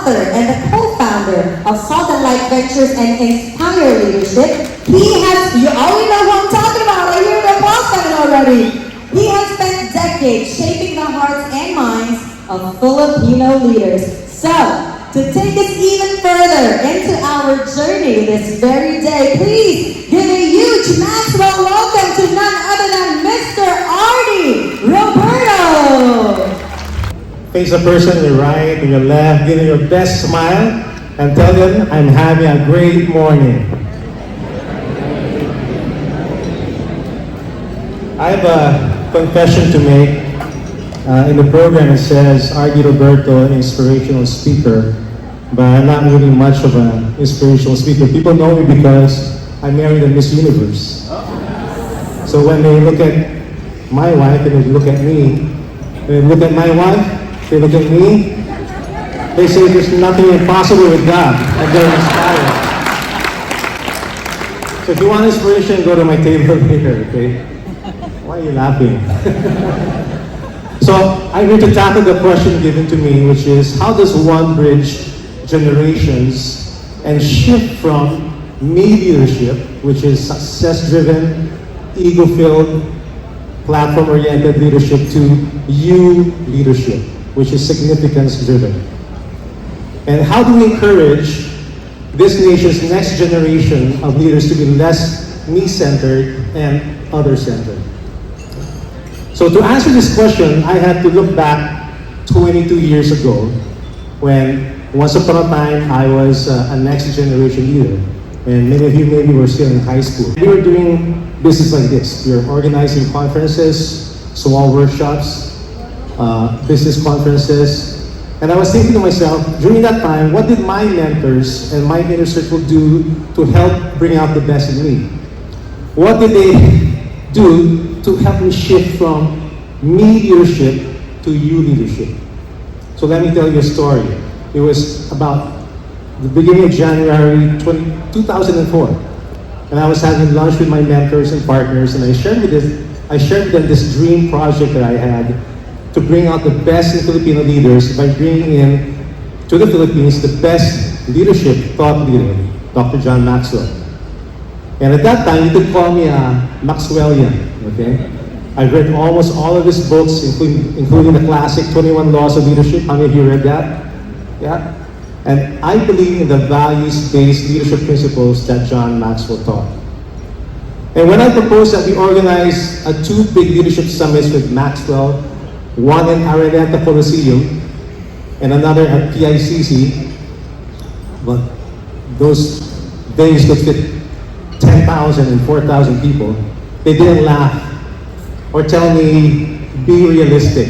author and the co-founder of Salt and Light Ventures and Inspire Leadership. He has, you already know who I'm talking about, I hear the applause coming already. He has spent decades shaping the hearts and minds of Filipino leaders. So, to take us even further into our journey this very day, please give a huge Maxwell welcome to none other than Mr. Ardy Roberto. Face a person on your right, on your left, give them your best smile, and tell them, I'm having a great morning. I have a confession to make. In the program it says, Ardy Roberto, inspirational speaker, but I'm not really much of an inspirational speaker. People know me because I married a Miss Universe. So when they look at my wife and they look at me, they look at my wife, they look at me, they say there's nothing impossible with God, and they're inspired. So if you want inspiration, go to my table here, okay? Why are you laughing? So I'm going to tackle the question given to me, which is, how does one bridge generations and shift from me leadership, which is success-driven, ego-filled, platform-oriented leadership, to you leadership, which is significance-driven? And how do we encourage this nation's next generation of leaders to be less me-centered and other-centered? So to answer this question, I had to look back 22 years ago, when once upon a time I was a next generation leader. And many of you maybe were still in high school. We were doing business like this. We were organizing conferences, small workshops, business conferences. And I was thinking to myself, during that time, what did my mentors and my inner circle do to help bring out the best in me? What did they do to help me shift from me leadership to you leadership? So let me tell you a story. It was about the beginning of January 2004. And I was having lunch with my mentors and partners, and I shared with them this dream project that I had to bring out the best in Filipino leaders by bringing in to the Philippines the best leadership thought leader, Dr. John Maxwell. And at that time, you could call me a Maxwell-ian, okay? I've read almost all of his books, including the classic 21 Laws of Leadership. How many of you read that? Yeah? And I believe in the values-based leadership principles that John Maxwell taught. And when I proposed that we organize two big leadership summits with Maxwell, one in Araneta Coliseum and another at PICC, but those days could fit 10,000 and 4,000 people, they didn't laugh or tell me, be realistic.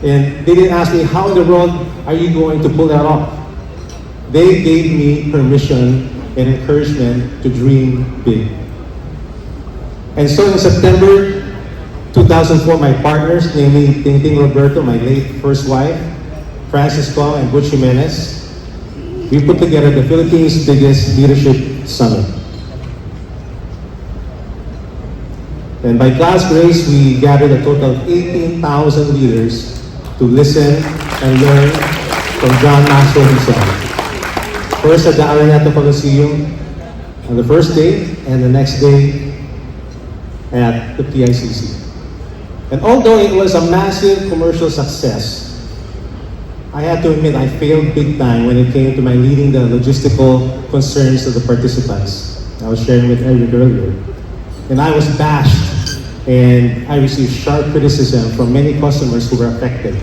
And they didn't ask me, how in the world are you going to pull that off? They gave me permission and encouragement to dream big. And so in September 2004, my partners, namely Ardy Roberto, my late first wife, Francis Kong and Butch Jimenez, we put together the Philippines' biggest leadership summit. And by God's grace, we gathered a total of 18,000 leaders to listen and learn from John Maxwell himself. First at the Araneta Coliseum on the first day, and the next day at the PICC. And although it was a massive commercial success, I had to admit I failed big time when it came to my leading the logistical concerns of the participants. I was sharing with Eric earlier. And I was bashed, and I received sharp criticism from many customers who were affected.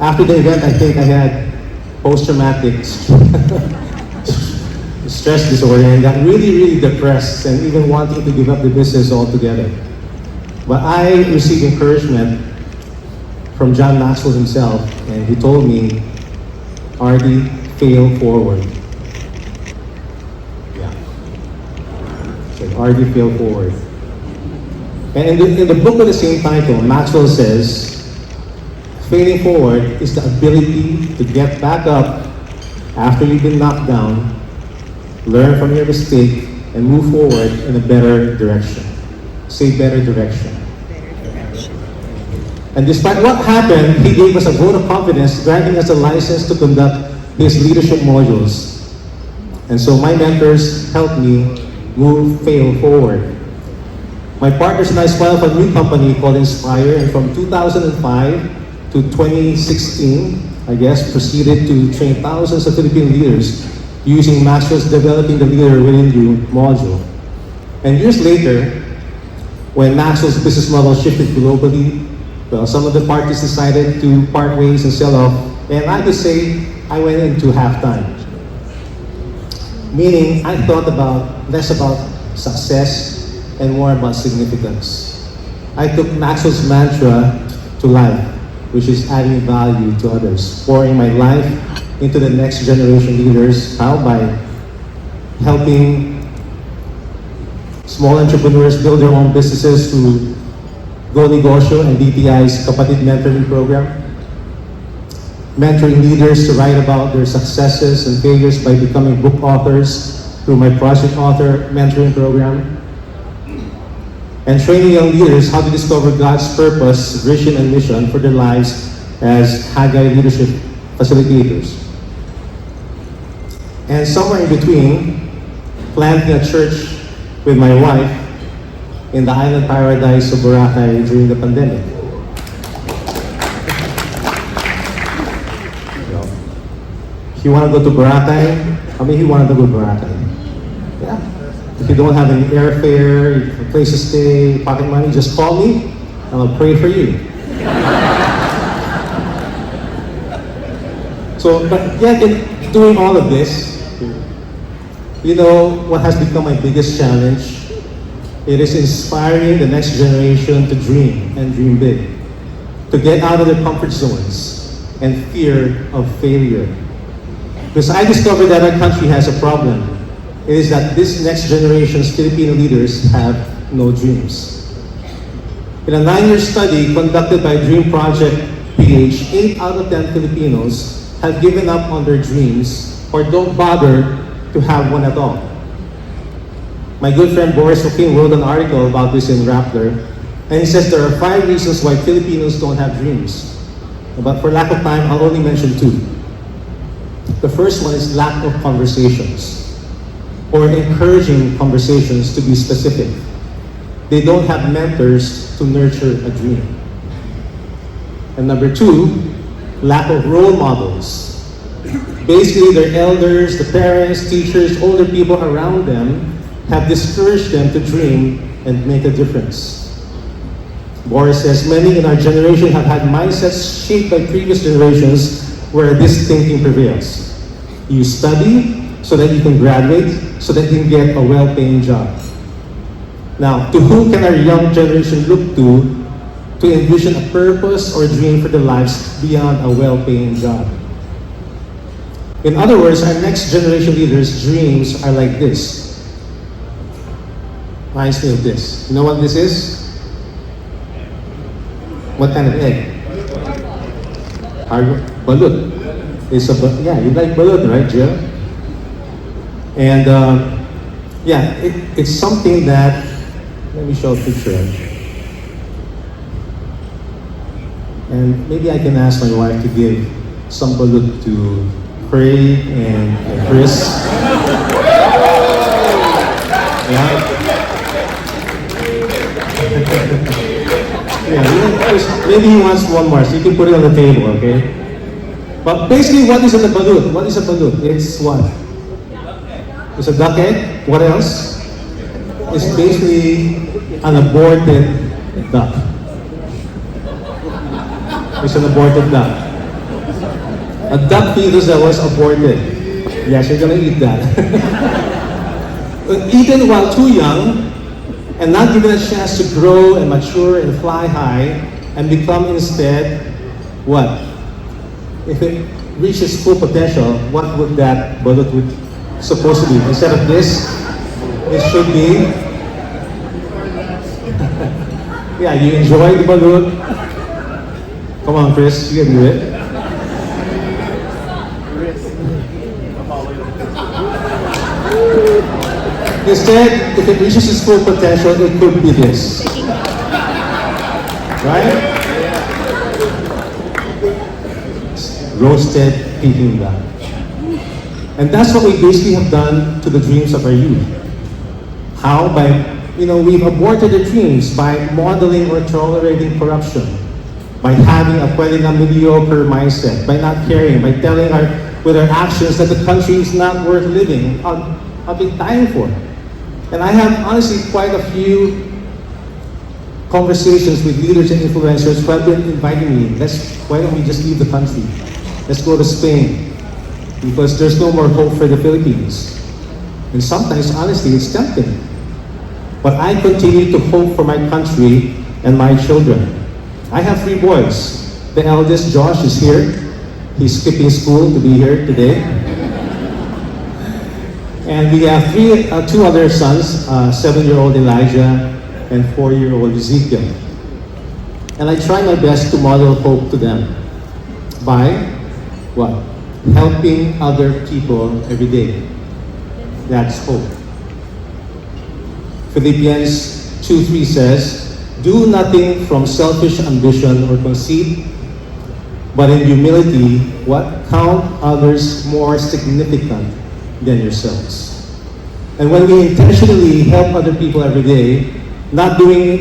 After the event, I think I had post-traumatic stress disorder and got really depressed and even wanting to give up the business altogether. But I received encouragement from John Maxwell himself, and he told me, Ardy, fail forward. Yeah. So Ardy, fail forward. And in the book with the same title, Maxwell says, failing forward is the ability to get back up after you've been knocked down, learn from your mistake, and move forward in a better direction. Say better direction. Better direction. And despite what happened, he gave us a vote of confidence, granting us a license to conduct his leadership modules. And so my mentors helped me fail forward. My partners and I spun up a new company called Inspire, and from 2005 to 2016, I guess, proceeded to train thousands of Filipino leaders using Maxwell's Developing the Leader Within You module. And years later, when Maxwell's business model shifted globally, well, some of the parties decided to part ways and sell off, and I could say I went into halftime. Meaning, I thought less about success and more about significance. I took Maxwell's mantra to life, which is adding value to others, pouring my life into the next generation leaders. How? By helping small entrepreneurs build their own businesses through Go Negosyo and DTI's Kapatid Mentoring Program. Mentoring leaders to write about their successes and failures by becoming book authors through my Project Author Mentoring Program. And training young leaders how to discover God's purpose, vision, and mission for their lives as Haggai Leadership Facilitators. And somewhere in between, planting a church with my wife in the island paradise of Boracay during the pandemic. If you want to go to Boracay, how many of you want to go to Boracay? Yeah. If you don't have any airfare, a place to stay, pocket money, just call me and I'll pray for you. So, but yet in doing all of this, you know what has become my biggest challenge? It is inspiring the next generation to dream and dream big, to get out of their comfort zones and fear of failure. Because I discovered that our country has a problem. It is that this next generation's Filipino leaders have no dreams. In a 9-year study conducted by Dream Project PH, 8 out of 10 Filipinos have given up on their dreams or don't bother to have one at all. My good friend Boris Joaquin wrote an article about this in Rappler, and he says there are 5 reasons why Filipinos don't have dreams. But for lack of time, I'll only mention 2. The first one is lack of conversations, or encouraging conversations to be specific. They don't have mentors to nurture a dream. And number 2, lack of role models. Basically, their elders, the parents, teachers, older people around them have discouraged them to dream and make a difference. Boris says, many in our generation have had mindsets shaped by previous generations where this thinking prevails. You study so that you can graduate, so that you can get a well-paying job. Now, to whom can our young generation look to envision a purpose or dream for their lives beyond a well-paying job? In other words, our next generation leaders' dreams are like this. Reminds me of this. You know what this is? What kind of egg? Balut. It's a yeah, you like balut, right, Jill? And yeah, it's something that, let me show a picture. And maybe I can ask my wife to give some balut to Craig and Chris. Yeah. Yeah, maybe he wants one more, so you can put it on the table, okay? But basically, what is a balut? What is a balut? It's what? It's a duck egg. What else? It's basically an aborted duck. It's an aborted duck. A duck fetus that was aborted. Yes, you're gonna eat that. Eaten while too young, and not given a chance to grow and mature and fly high, and become instead what? If it reaches full potential, what would that balut would supposed to be? Instead of this, it should be. Yeah, you enjoy the balut. Come on, Chris, you can do it. Instead, if it reaches its full potential, it could be this. Right? roasted Peking duck. And that's what we basically have done to the dreams of our youth. How? We've aborted their dreams by modeling or tolerating corruption, by having a pwede na mediocre mindset, by not caring, by telling with our actions that the country is not worth living. I've been dying for. And I have honestly quite a few conversations with leaders and influencers who have been inviting me, why don't we just leave the country? Let's go to Spain, because there's no more hope for the Philippines. And sometimes, honestly, it's tempting. But I continue to hope for my country and my children. I have 3 boys. The eldest, Josh, is here. He's skipping school to be here today. And we have 2 other sons, 7-year-old Elijah and 4-year-old Ezekiel. And I try my best to model hope to them by what? Helping other people every day. That's hope. Philippians 2:3 says, "Do nothing from selfish ambition or conceit, but in humility, what? Count others more significant than yourselves." And when we intentionally help other people every day, not doing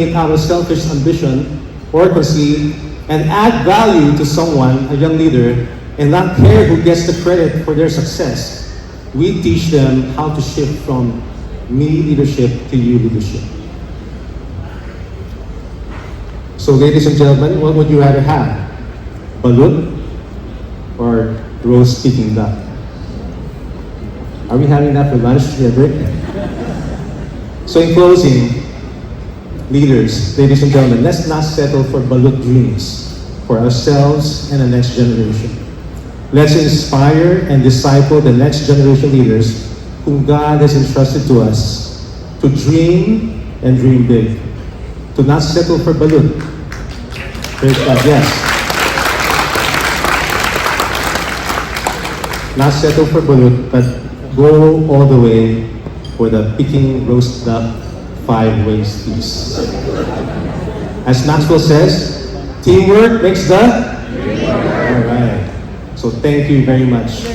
it out of selfish ambition or conceit, and add value to someone, a young leader, and not care who gets the credit for their success, we teach them how to shift from me leadership to you leadership. So ladies and gentlemen, what would you rather have? Balut or roast Peking duck? Are we having that for lunch, Edric? So in closing, leaders, ladies and gentlemen, let's not settle for balut dreams for ourselves and the next generation. Let's inspire and disciple the next generation leaders whom God has entrusted to us to dream and dream big, to not settle for balut. Praise God, yes. Not settle for balut, but go all the way for the Peking roast duck 5 ways feast. As Maxwell says, teamwork makes the dream work. All right. So thank you very much.